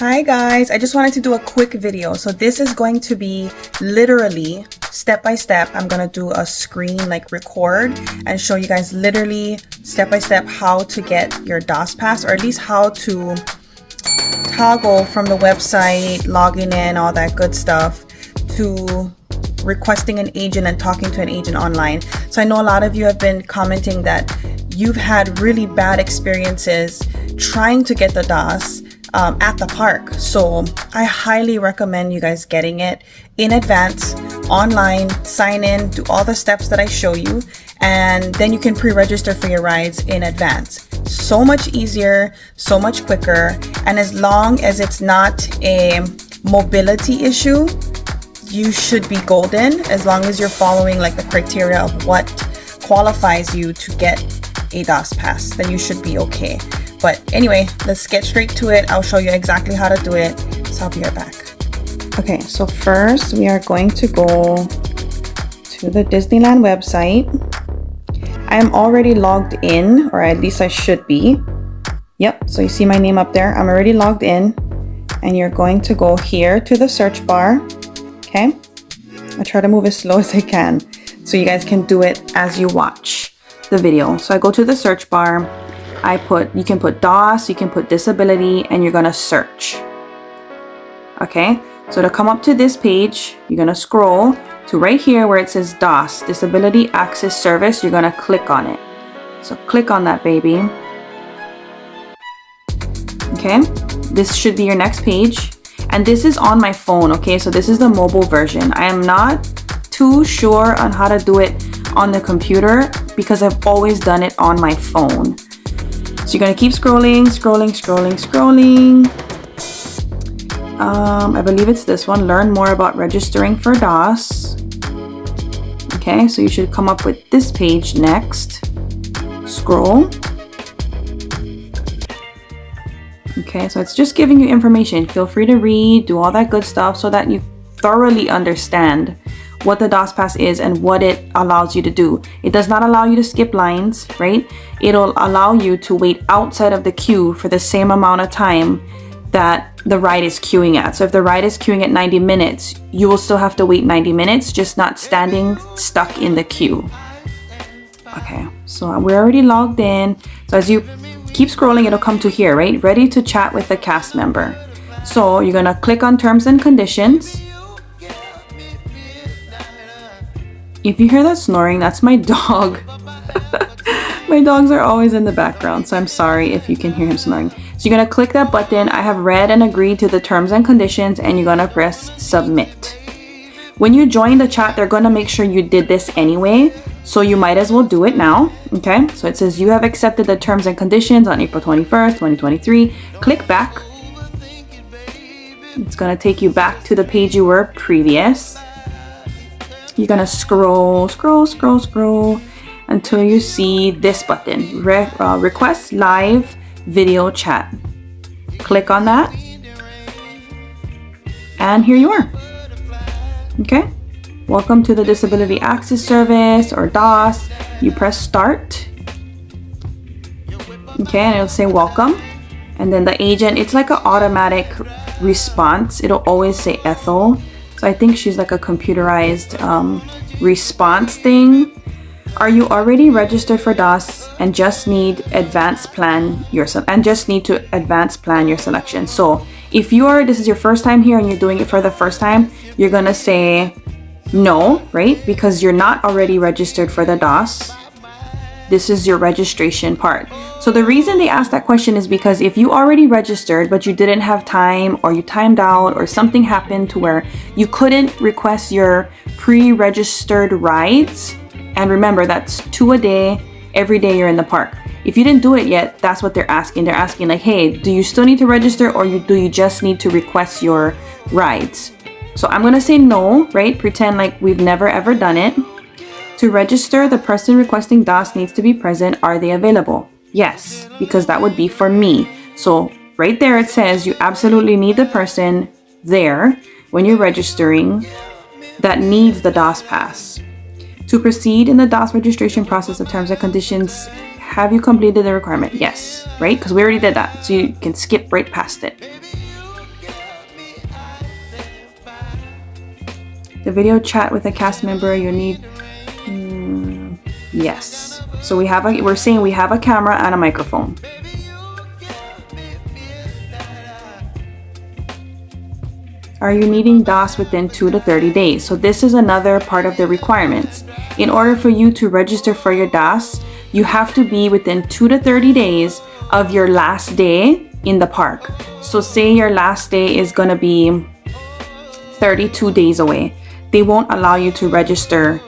Hi guys, I just wanted to do a quick video. So this is going to be literally step by step. I'm gonna do a screen like record and show you guys literally step by step how to get your DOS pass, or at least how to toggle from the website, logging in, all that good stuff, to requesting an agent and talking to an agent online. So I know a lot of you have been commenting that you've had really bad experiences trying to get the DOS at the park. So I highly recommend you guys getting it in advance, online, sign in, do all the steps that I show you, and then you can pre-register for your rides in advance. So much easier, so much quicker, and as long as it's not a mobility issue, you should be golden. As long as you're following like the criteria of what qualifies you to get a DOS pass, then you should be okay. But anyway, let's get straight to it. I'll show you exactly how to do it. So I'll be right back. Okay, so first we are going to go to the Disneyland website. I am already logged in, or at least I should be. Yep, so you see my name up there. I'm already logged in, and you're going to go here to the search bar. Okay, I try to move as slow as I can so you guys can do it as you watch the video. So I go to the search bar. You can put DOS, you can put disability, and you're gonna search. Okay, so to come up to this page, you're gonna scroll to right here where it says DOS, Disability Access Service. You're gonna click on it. So click on that, baby. Okay, this should be your next page. And this is on my phone, okay? So this is the mobile version. I am not too sure on how to do it on the computer because I've always done it on my phone. So you're gonna keep scrolling. I believe it's this one, learn more about registering for DOS. Okay, so you should come up with this page next. Scroll. Okay, so it's just giving you information. Feel free to read, do all that good stuff so that you thoroughly understand what the DOS pass is and what it allows you to do. It does not allow you to skip lines, right? It'll allow you to wait outside of the queue for the same amount of time that the ride is queuing at. So if the ride is queuing at 90 minutes, you will still have to wait 90 minutes, just not standing stuck in the queue. Okay, so we're already logged in. So as you keep scrolling, it'll come to here, right? Ready to chat with a cast member. So you're gonna click on terms and conditions. If you hear that snoring, that's my dog. My dogs are always in the background, so I'm sorry if you can hear him snoring. So you're gonna click that button. I have read and agreed to the terms and conditions, and you're gonna press submit. When you join the chat, they're gonna make sure you did this anyway, so you might as well do it now, okay? So it says you have accepted the terms and conditions on April 21st, 2023. Click back. It's gonna take you back to the page you were previous. You're gonna scroll until you see this button, request live video chat. Click on that, and here you are. Okay, welcome to the Disability Access Service, or DOS. You press start. Okay, and it'll say welcome, and then the agent, it's like an automatic response. It'll always say Ethel. So I think she's like a computerized response thing. Are you already registered for DOS and just need to advance plan your selection? So if this is your first time here and you're doing it for the first time, you're gonna say no, right? Because you're not already registered for the DOS. This is your registration part. So the reason they asked that question is because if you already registered but you didn't have time, or you timed out, or something happened to where you couldn't request your pre-registered rides, and remember that's 2 a day, every day you're in the park. If you didn't do it yet, that's what they're asking. They're asking like, hey, do you still need to register, or do you just need to request your rides? So I'm gonna say no, right? Pretend like we've never ever done it. To register, the person requesting DOS needs to be present. Are they available? Yes, because that would be for me. So right there it says you absolutely need the person there when you're registering that needs the DOS pass. To proceed in the DOS registration process, the terms and conditions, have you completed the requirement? Yes, right? Because we already did that. So you can skip right past it. The video chat with a cast member, you need, yes. So we're saying we have a camera and a microphone. Are you needing DOS within 2 to 30 days? So this is another part of the requirements. In order for you to register for your DOS, you have to be within 2 to 30 days of your last day in the park. So say your last day is gonna be 32 days away. They won't allow you to register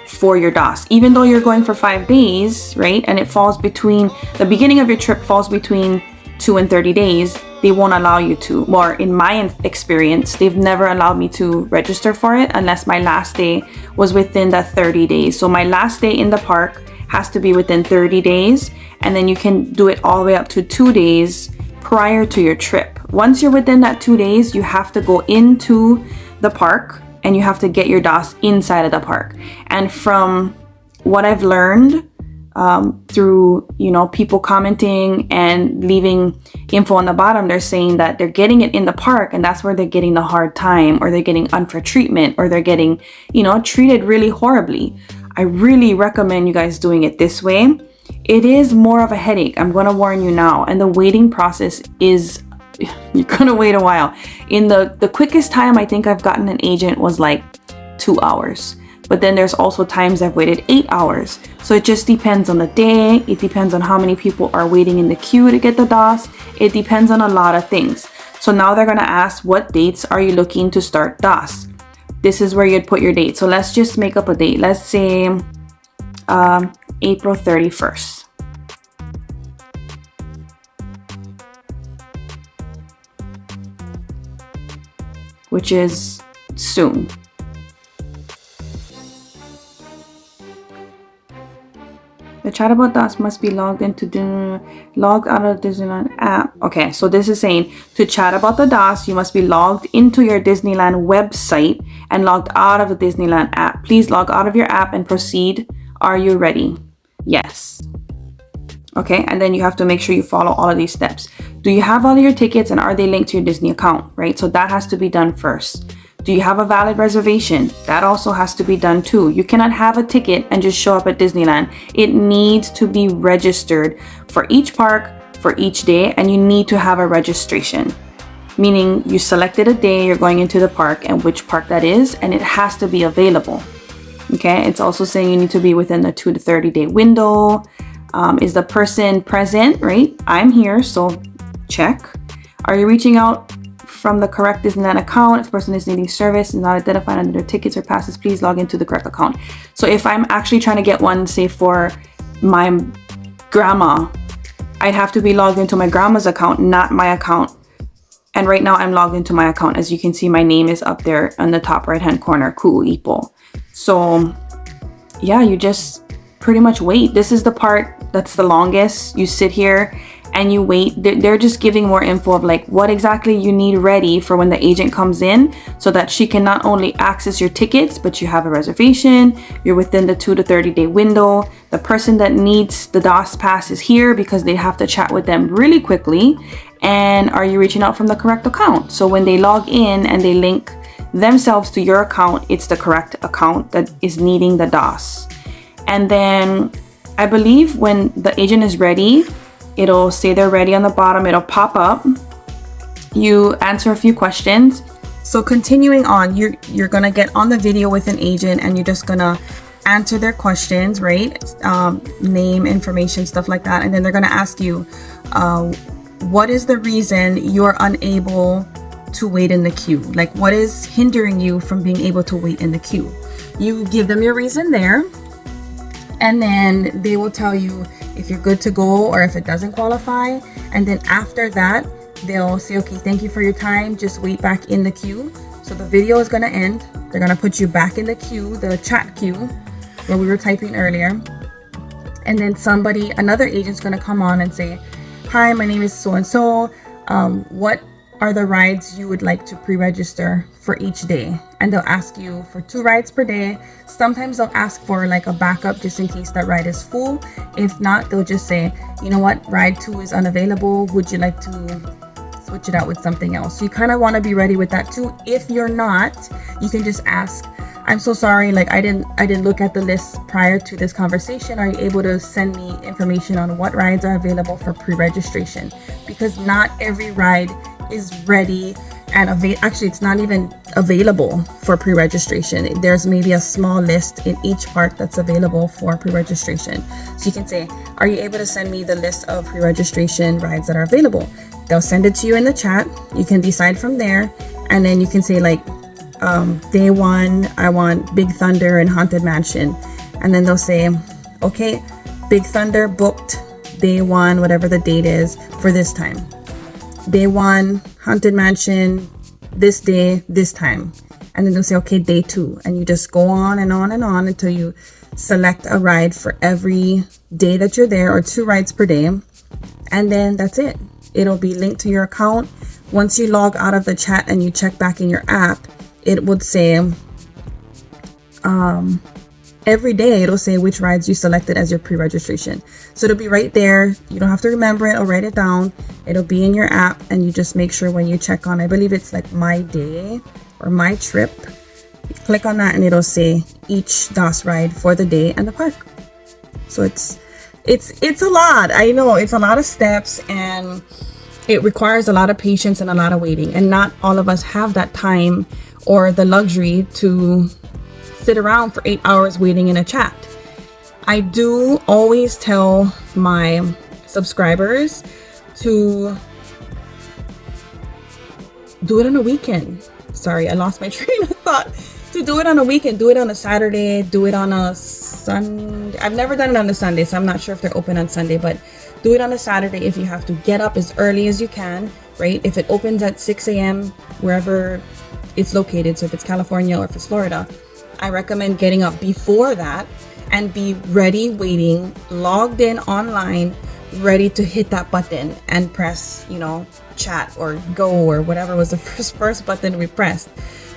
for your DOS, even though you're going for 5 days, right? And it falls between, the beginning of your trip falls between 2 and 30 days. They won't allow you to, or in my experience, they've never allowed me to register for it unless my last day was within that 30 days. So my last day in the park has to be within 30 days, and then you can do it all the way up to 2 days prior to your trip. Once you're within that 2 days, you have to go into the park and you have to get your DOS inside of the park. And from what I've learned through, you know, people commenting and leaving info on the bottom, they're saying that they're getting it in the park and that's where they're getting the hard time, or they're getting unfair treatment, or they're getting, you know, treated really horribly. I really recommend you guys doing it this way. It is more of a headache, I'm going to warn you now, and the waiting process is, you're gonna wait a while. In the quickest time I think I've gotten an agent was like 2 hours. But then there's also times I've waited 8 hours. So it just depends on the day. It depends on how many people are waiting in the queue to get the DOS. It depends on a lot of things. So now they're gonna ask, what dates are you looking to start DOS? This is where you'd put your date. So let's just make up a date. Let's say April 31st. Which is soon. The chat about DOS must be logged out of the Disneyland app. Okay, so this is saying to chat about the DOS, you must be logged into your Disneyland website and logged out of the Disneyland app. Please log out of your app and proceed. Are you ready? Yes. Okay, and then you have to make sure you follow all of these steps. Do you have all of your tickets and are they linked to your Disney account, right? So that has to be done first. Do you have a valid reservation? That also has to be done too. You cannot have a ticket and just show up at Disneyland. It needs to be registered for each park, for each day, and you need to have a registration. Meaning you selected a day you're going into the park and which park that is, and it has to be available. Okay, it's also saying you need to be within the 2 to 30 day window. Is the person present, right? I'm here, so check. Are you reaching out from the correct Disneyland account? If the person is needing service and not identified under their tickets or passes, please log into the correct account. So if I'm actually trying to get one, say for my grandma, I'd have to be logged into my grandma's account, not my account. And right now I'm logged into my account. As you can see, my name is up there on the top right hand corner, Cool Ipo. So yeah, you just pretty much wait. This is the part that's the longest. You sit here and you wait. They're just giving more info of like what exactly you need ready for when the agent comes in, so that she can not only access your tickets, but you have a reservation, you're within the 2 to 30 day window. The person that needs the DOS pass is here because they have to chat with them really quickly. And are you reaching out from the correct account? So when they log in and they link themselves to your account, it's the correct account that is needing the DOS. And then I believe when the agent is ready, it'll say they're ready on the bottom. It'll pop up. You answer a few questions. So continuing on, you're gonna get on the video with an agent and you're just gonna answer their questions, right? Name, information, stuff like that. And then they're gonna ask you, what is the reason you're unable to wait in the queue? Like, what is hindering you from being able to wait in the queue? You give them your reason there. And then they will tell you if you're good to go or if it doesn't qualify. And then after that, they'll say, okay, thank you for your time. Just wait back in the queue. So the video is going to end. They're going to put you back in the queue, the chat queue where we were typing earlier. And then another agent's going to come on and say, hi, my name is so-and-so. What are the rides you would like to pre-register for each day? And they'll ask you for 2 rides per day. Sometimes they'll ask for like a backup just in case that ride is full. If not, they'll just say, you know what, ride 2 is unavailable. Would you like to switch it out with something else. So you kind of want to be ready with that too. If you're not, you can just ask, I'm so sorry, like I didn't look at the list prior to this conversation. Are you able to send me information on what rides are available for pre-registration? Because not every ride is ready and actually it's not even available for pre-registration. There's maybe a small list in each park that's available for pre-registration. So you can say, are you able to send me the list of pre-registration rides that are available? They'll send it to you in the chat. You can decide from there, and then you can say like, day 1 I want Big Thunder and Haunted Mansion, and then they'll say, okay, Big Thunder booked day 1, whatever the date is, for this time. Day 1 Haunted Mansion this day, this time. And then they'll say, okay, day 2, and you just go on and on and on until you select a ride for every day that you're there, or 2 rides per day, and then that's it. It'll be linked to your account. Once you log out of the chat and you check back in your app, it would say every day it'll say which rides you selected as your pre-registration. So it'll be right there. You don't have to remember it or write it down. It'll be in your app, and you just make sure when you check on, I believe it's like my day or my trip, you click on that and it'll say each DOS ride for the day and the park. So it's a lot. I know it's a lot of steps, and it requires a lot of patience and a lot of waiting, and not all of us have that time or the luxury to sit around for 8 hours waiting in a chat. I do always tell my subscribers to do it on a weekend. Sorry, I lost my train of thought. To do it on a weekend, do it on a Saturday, do it on a Sunday. I've never done it on a Sunday, so I'm not sure if they're open on Sunday, but do it on a Saturday if you have to. Get up as early as you can, right? If it opens at 6 a.m., wherever it's located, so if it's California or if it's Florida, I recommend getting up before that and be ready, waiting, logged in online, ready to hit that button and press, chat or go or whatever was the first button we pressed,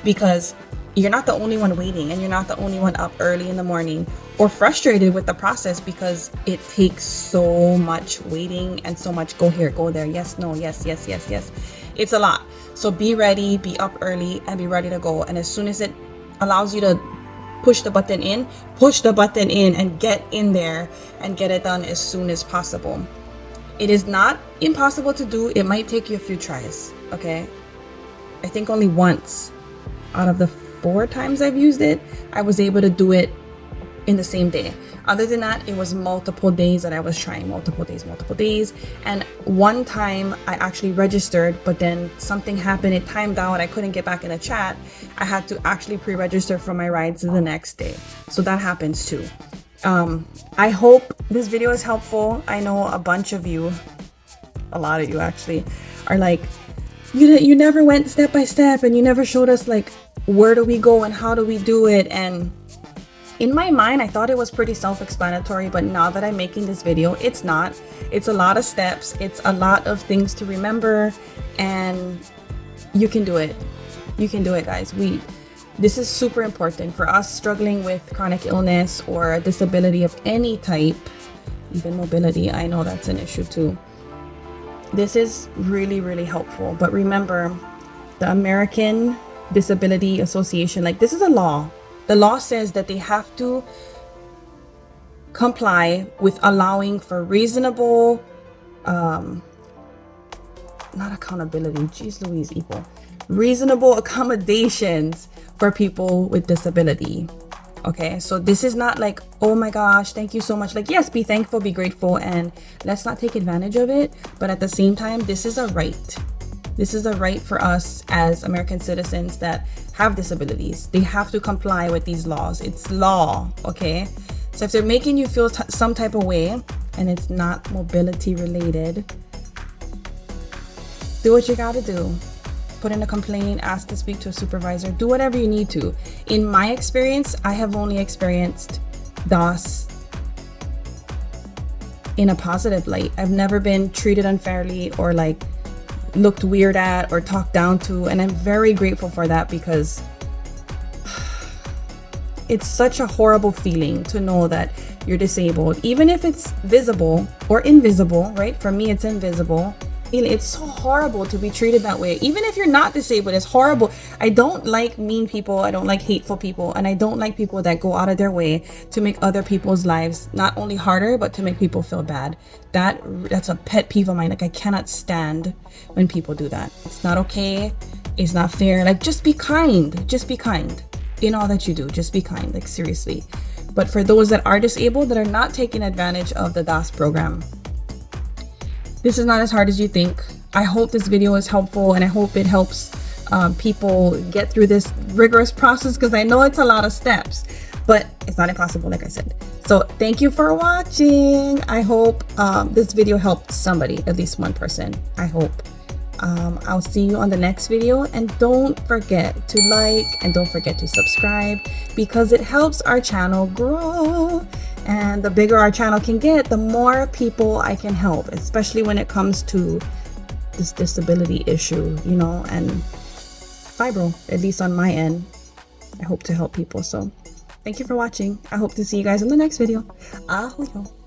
because you're not the only one waiting, and you're not the only one up early in the morning or frustrated with the process, because it takes so much waiting and so much go here, go there, yes, no, yes. It's a lot. So be ready, be up early, and be ready to go. And as soon as it allows you to push the button in and get in there and get it done as soon as possible. It is not impossible to do. It might take you a few tries, okay? I think only once out of the 4 times I've used it, I was able to do it in the same day. Other than that, it was multiple days that I was trying, multiple days. And one time I actually registered, but then something happened. It timed out. I couldn't get back in the chat. I had to actually pre-register for my rides the next day. So that happens too. I hope this video is helpful. I know a bunch of you, a lot of you actually, are like, you never went step by step, and you never showed us like, where do we go and how do we do it? And in my mind, I thought it was pretty self-explanatory, but now that I'm making this video, it's not. It's a lot of steps. It's a lot of things to remember, and you can do it. You can do it, guys. This is super important for us struggling with chronic illness or a disability of any type, even mobility. I know that's an issue too. This is really, really helpful. But remember, the American Disability Association, like, this is a law. The law says that they have to comply with allowing for reasonable, not accountability, geez Louise, reasonable accommodations for people with disability. Okay, so this is not like, oh my gosh, thank you so much. Like, yes, be thankful, be grateful, and let's not take advantage of it. But at the same time, this is a right. This is a right for us as American citizens that have disabilities. They have to comply with these laws. It's law, okay? So if they're making you feel some type of way and it's not mobility related, do what you gotta do. Put in a complaint, ask to speak to a supervisor, do whatever you need to. In my experience, I have only experienced DOS in a positive light. I've never been treated unfairly or like looked weird at or talked down to, and I'm very grateful for that, because it's such a horrible feeling to know that you're disabled, even if it's visible or invisible, right? For me, it's invisible. It's so horrible to be treated that way. Even if you're not disabled, it's horrible. I don't like mean people. I don't like hateful people. And I don't like people that go out of their way to make other people's lives not only harder, but to make people feel bad. That's a pet peeve of mine. Like, I cannot stand when people do that. It's not okay. It's not fair. Like, just be kind. Just be kind in all that you do. Just be kind. Like, seriously. But for those that are disabled, that are not taking advantage of the DAS program, this is not as hard as you think. I hope this video is helpful, and I hope it helps people get through this rigorous process, because I know it's a lot of steps, but it's not impossible, like I said. So thank you for watching. I hope this video helped somebody, at least one person. I hope. I'll see you on the next video, and don't forget to like and don't forget to subscribe, because it helps our channel grow. And the bigger our channel can get, the more people I can help, especially when it comes to this disability issue, you know, and fibro, at least on my end. I hope to help people. So thank you for watching. I hope to see you guys in the next video. Ahoy.